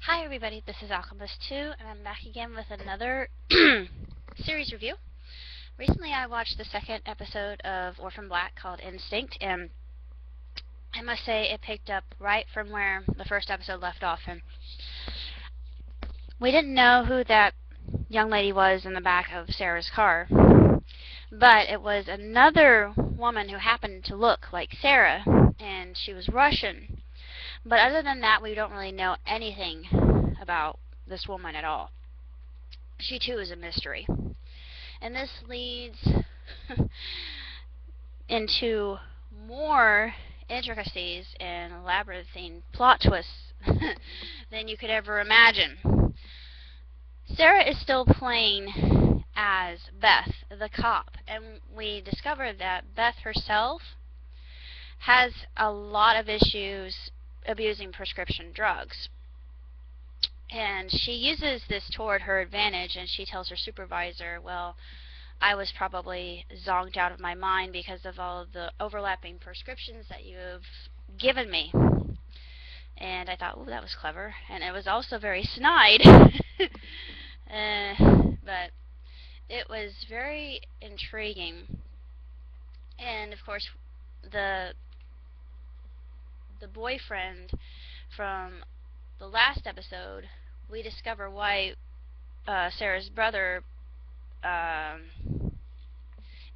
Hi everybody, this is Alchemist2, and I'm back again with another series review. Recently I watched the second episode of Orphan Black called Instinct, and I must say it picked up right from where the first episode left off. And we didn't know who that young lady was in the back of Sarah's car, but it was another woman who happened to look like Sarah, and she was Russian. But other than that, we don't really know anything about this woman at all. She too is a mystery. And this leads into more intricacies and labyrinthine plot twists than you could ever imagine. Sarah is still playing as Beth, the cop, and we discover that Beth herself has a lot of issues abusing prescription drugs. And she uses this toward her advantage, and she tells her supervisor, well, I was probably zonked out of my mind because of all of the overlapping prescriptions that you've given me. And I thought, ooh, that was clever. And it was also very snide. But it was very intriguing. And of course, the boyfriend from the last episode, we discover why Sarah's brother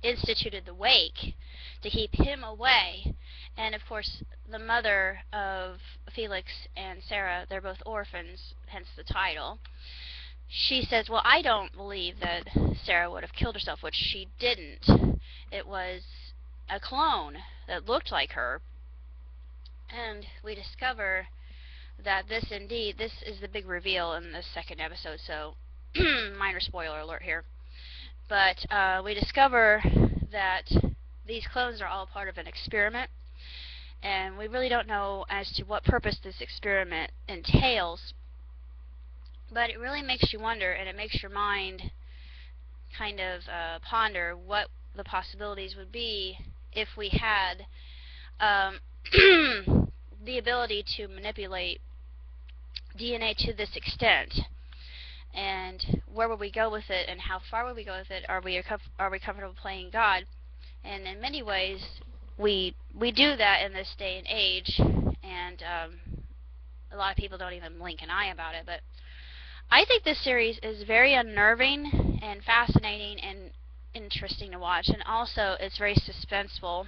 instituted the wake to keep him away. And of course, the mother of Felix and Sarah, they're both orphans, hence the title. She says, well, I don't believe that Sarah would have killed herself, which she didn't. It was a clone that looked like her. And we discover that this is the big reveal in the second episode, so minor spoiler alert here. But we discover that these clones are all part of an experiment, and we really don't know as to what purpose this experiment entails. But it really makes you wonder, and it makes your mind kind of ponder what the possibilities would be if we had the ability to manipulate DNA to this extent, and where would we go with it, and how far would we go with it? Are we comfortable playing God? And in many ways, we do that in this day and age, and a lot of people don't even blink an eye about it. But I think this series is very unnerving and fascinating and interesting to watch, and also it's very suspenseful,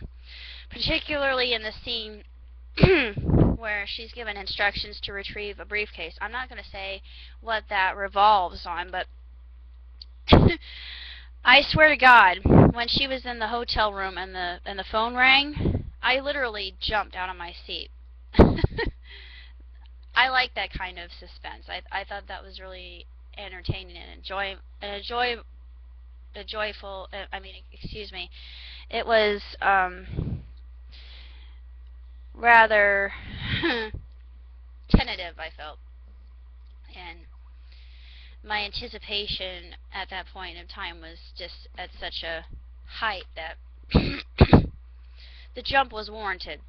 particularly in the scene where she's given instructions to retrieve a briefcase. I'm not going to say what that revolves on, but I swear to God, when she was in the hotel room and the phone rang, I literally jumped out of my seat. I like that kind of suspense. I thought that was really entertaining and joyful. It was rather tentative, I felt, and my anticipation at that point in time was just at such a height that the jump was warranted.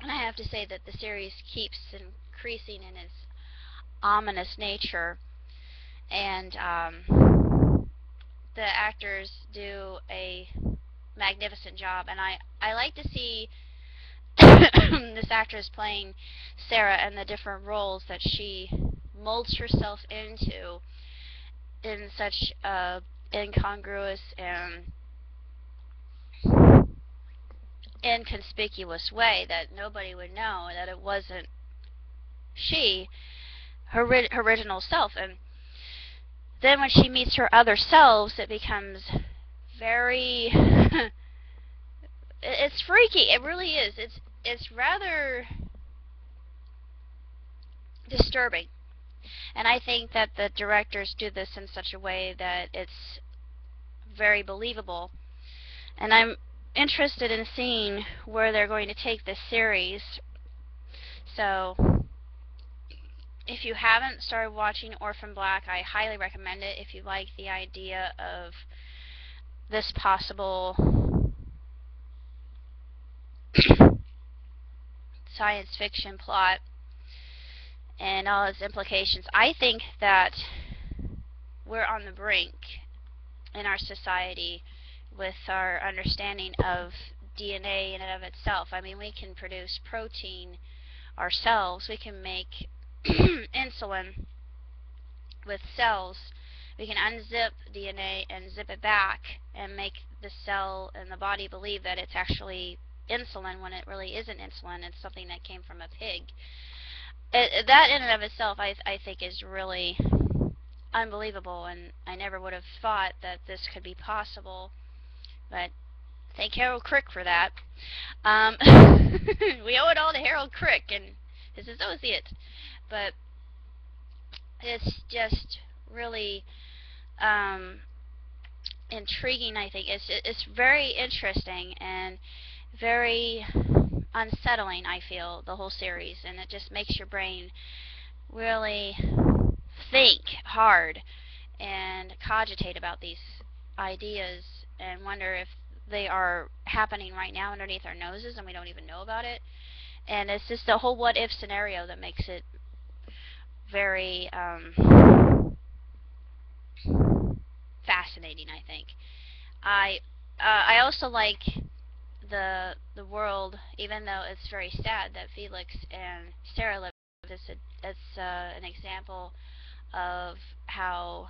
And I have to say that the series keeps increasing in its ominous nature, and the actors do a magnificent job, and I like to see this actress playing Sarah and the different roles that she molds herself into in such a incongruous and inconspicuous way that nobody would know that it wasn't she, her original self. And then when she meets her other selves, it becomes very it's freaky. It really is. It's rather disturbing. And I think that the directors do this in such a way that it's very believable. And I'm interested in seeing where they're going to take this series. So if you haven't started watching Orphan Black, I highly recommend it if you like the idea of this possible science fiction plot and all its implications. I think that we're on the brink in our society with our understanding of DNA in and of itself. I mean, we can produce protein ourselves. We can make insulin with cells. We can unzip DNA and zip it back and make the cell and the body believe that it's actually insulin when it really isn't insulin. It's something that came from a pig. That in and of itself, I think, is really unbelievable, and I never would have thought that this could be possible. But thank Harold Crick for that. We owe it all to Harold Crick and his associates. But it's just really intriguing, I think. It's very interesting and very unsettling, I feel, the whole series, and it just makes your brain really think hard and cogitate about these ideas and wonder if they are happening right now underneath our noses and we don't even know about it. And it's just the whole what if scenario that makes it very fascinating, I think. I also like the world, even though it's very sad that Felix and Sarah live. It's an example of how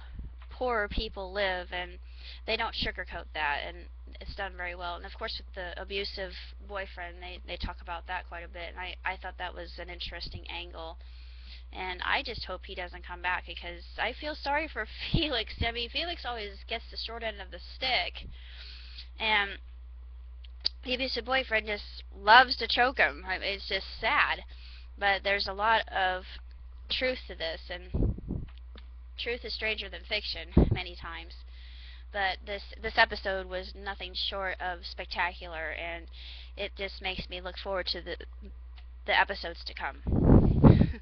poor people live, and they don't sugarcoat that, and it's done very well. And of course, with the abusive boyfriend, they talk about that quite a bit, and I thought that was an interesting angle. And I just hope he doesn't come back, because I feel sorry for Felix. I mean, Felix always gets the short end of the stick, and the abusive boyfriend just loves to choke him. I mean, it's just sad. But there's a lot of truth to this, and truth is stranger than fiction many times. But this episode was nothing short of spectacular, and it just makes me look forward to the episodes to come.